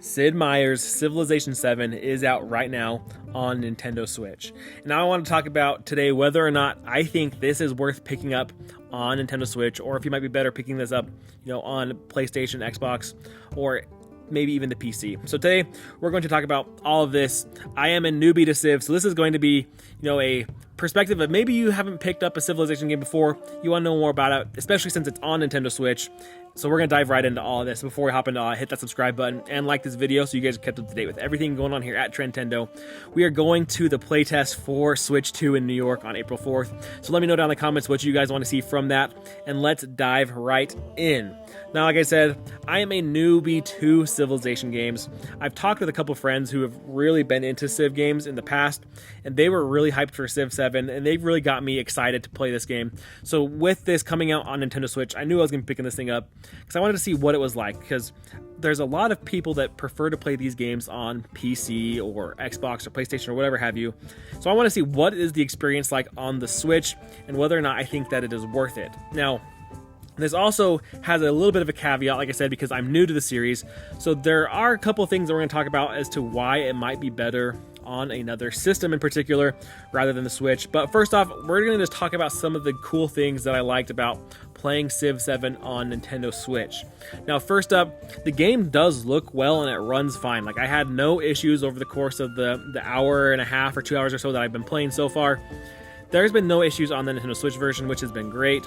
Sid Meier's Civilization VII is out right now on Nintendo Switch. And now I want to talk about today whether or not I think this is worth picking up on Nintendo Switch, or if you might be better picking this up, on PlayStation, Xbox, or maybe even the PC. So today we're going to talk about all of this. I am a newbie to Civ, so this is going to be, a perspective of maybe you haven't picked up a Civilization game before, you want to know more about it, especially since it's on Nintendo Switch. So we're going to dive right into all of this. Before we hop into hit that subscribe button and like this video so you guys are kept up to date with everything going on here at Trentendo. We are going to the playtest for Switch 2 in New York on April 4th. So let me know down in the comments what you guys want to see from that, and let's dive right in. Now, like I said, I am a newbie to Civilization games. I've talked with a couple friends who have really been into Civ games in the past, and they were really hyped for Civ 7, and they really got me excited to play this game. So with this coming out on Nintendo Switch, I knew I was going to be picking this thing up because I wanted to see what it was like, because there's a lot of people that prefer to play these games on PC or Xbox or PlayStation or whatever have you. So I want to see what is the experience like on the Switch and whether or not I think that it is worth it. Now, this also has a little bit of a caveat, like I said, because I'm new to the series. So there are a couple of things that we're going to talk about as to why it might be better on another system in particular rather than the Switch. But first off, we're going to just talk about some of the cool things that I liked about playing Civ 7 on Nintendo Switch. Now, first up, the game does look well and it runs fine. Like, I had no issues over the course of the hour and a half or 2 hours or so that I've been playing so far. There's been no issues on the Nintendo Switch version, which has been great.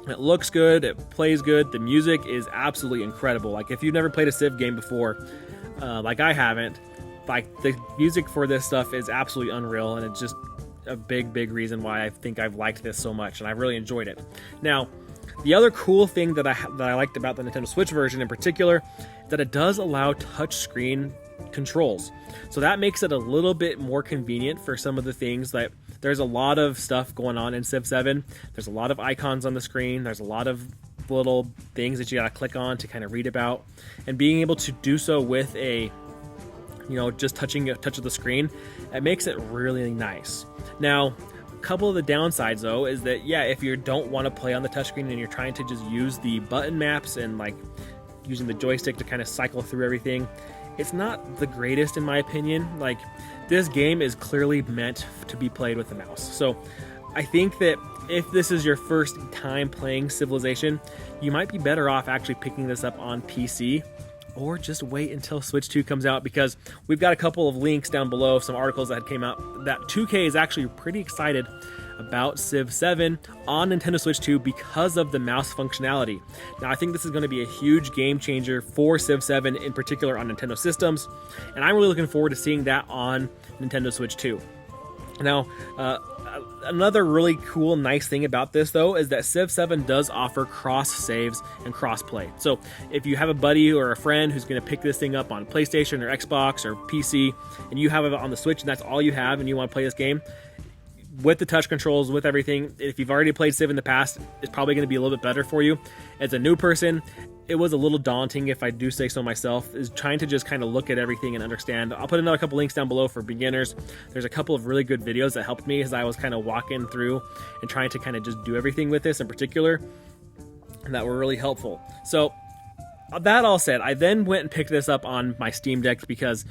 It looks good, it plays good, the music is absolutely incredible. Like, if you've never played a Civ game before, like I haven't, like, the music for this stuff is absolutely unreal, and it's just a big reason why I think I've liked this so much, and I've really enjoyed it. Now, the other cool thing that I liked about the Nintendo Switch version in particular is that it does allow touchscreen controls. So that makes it a little bit more convenient for some of the things that there's a lot of stuff going on in Civ 7. There's a lot of icons on the screen. There's a lot of little things that you gotta click on to kind of read about. And being able to do so with a, just touching a touch of the screen, it makes it really nice. Now, a couple of the downsides though is that, if you don't want to play on the touchscreen and you're trying to just use the button maps and like using the joystick to kind of cycle through everything, it's not the greatest in my opinion. Like, this game is clearly meant to be played with the mouse. So I think that if this is your first time playing Civilization, you might be better off actually picking this up on PC, or just wait until Switch 2 comes out, because we've got a couple of links down below, some articles that came out that 2K is actually pretty excited about Civ 7 on Nintendo Switch 2 because of the mouse functionality. Now, I think this is going to be a huge game changer for Civ 7 in particular on Nintendo systems, and I'm really looking forward to seeing that on Nintendo Switch 2. Now, another really cool, nice thing about this, though, is that Civ 7 does offer cross saves and cross play. So if you have a buddy or a friend who's going to pick this thing up on PlayStation or Xbox or PC, and you have it on the Switch and that's all you have and you want to play this game, with the touch controls, with everything, if you've already played Civ in the past, it's probably going to be a little bit better for you. As a new person, it was a little daunting, if I do say so myself, is trying to just kind of look at everything and understand. I'll put another couple links down below for beginners. There's a couple of really good videos that helped me as I was kind of walking through and trying to kind of just do everything with this in particular, and that were really helpful. So that all said, I then went and picked this up on my Steam Deck because,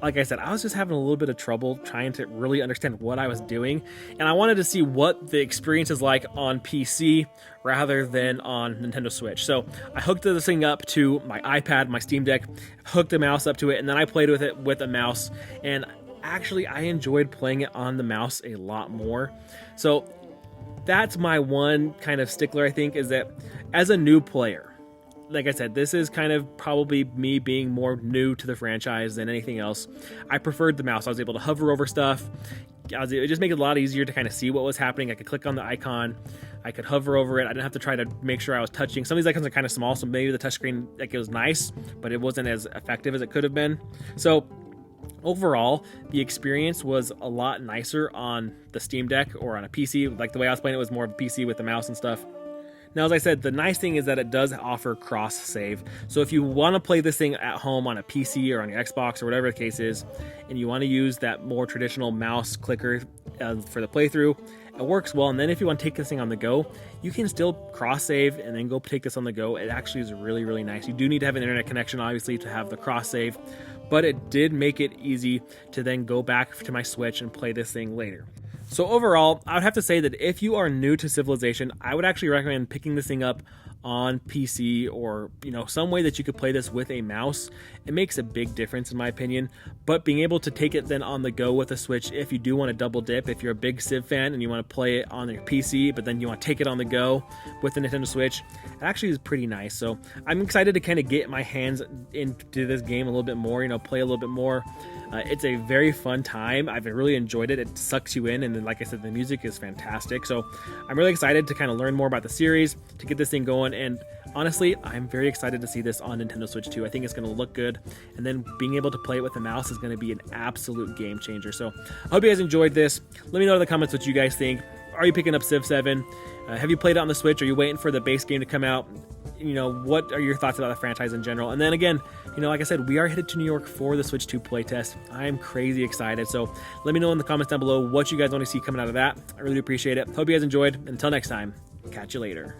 like I said, I was just having a little bit of trouble trying to really understand what I was doing, and I wanted to see what the experience is like on PC rather than on Nintendo Switch. So I hooked this thing up to my iPad, my Steam Deck, hooked the mouse up to it, and then I played with it with a mouse, and actually I enjoyed playing it on the mouse a lot more. So that's my one kind of stickler, I think, is that as a new player, like I said, this is kind of probably me being more new to the franchise than anything else. I preferred the mouse. I was able to hover over stuff. It just made it a lot easier to kind of see what was happening. I could click on the icon. I could hover over it. I didn't have to try to make sure I was touching. Some of these icons are kind of small, so maybe the touchscreen, like, it was nice, but it wasn't as effective as it could have been. So overall, the experience was a lot nicer on the Steam Deck or on a PC. Like, the way I was playing it was more of a PC with the mouse and stuff. Now, as I said, the nice thing is that it does offer cross save. So if you want to play this thing at home on a PC or on your Xbox or whatever the case is, and you want to use that more traditional mouse clicker for the playthrough, It works well, and then if you want to take this thing on the go, you can still cross save and then go take this on the go. It actually is really, really nice. You do need to have an internet connection, obviously, to have the cross save, but it did make it easy to then go back to my Switch and play this thing later. So overall, I would have to say that if you are new to Civilization, I would actually recommend picking this thing up on PC, or some way that you could play this with a mouse. It makes a big difference in my opinion, but being able to take it then on the go with a Switch, if you do want to double dip, if you're a big Civ fan and you want to play it on your PC but then you want to take it on the go with the Nintendo Switch, it actually is pretty nice. So I'm excited to kind of get my hands into this game a little bit more, play a little bit more. It's a very fun time. I've really enjoyed it. It sucks you in, and then, like I said, the music is fantastic. So I'm really excited to kind of learn more about the series, to get this thing going, and honestly, I'm very excited to see this on Nintendo Switch 2. I think it's going to look good, and then being able to play it with a mouse is going to be an absolute game changer. So I hope you guys enjoyed this. Let me know in the comments what you guys think. Are you picking up Civ 7? Have you played it on the Switch? Are you waiting for the base game to come out? What are your thoughts about the franchise in general? And then again, like I said, we are headed to New York for the Switch 2 playtest. I am crazy excited. So let me know in the comments down below what you guys want to see coming out of that. I really appreciate it. Hope you guys enjoyed. Until next time, catch you later.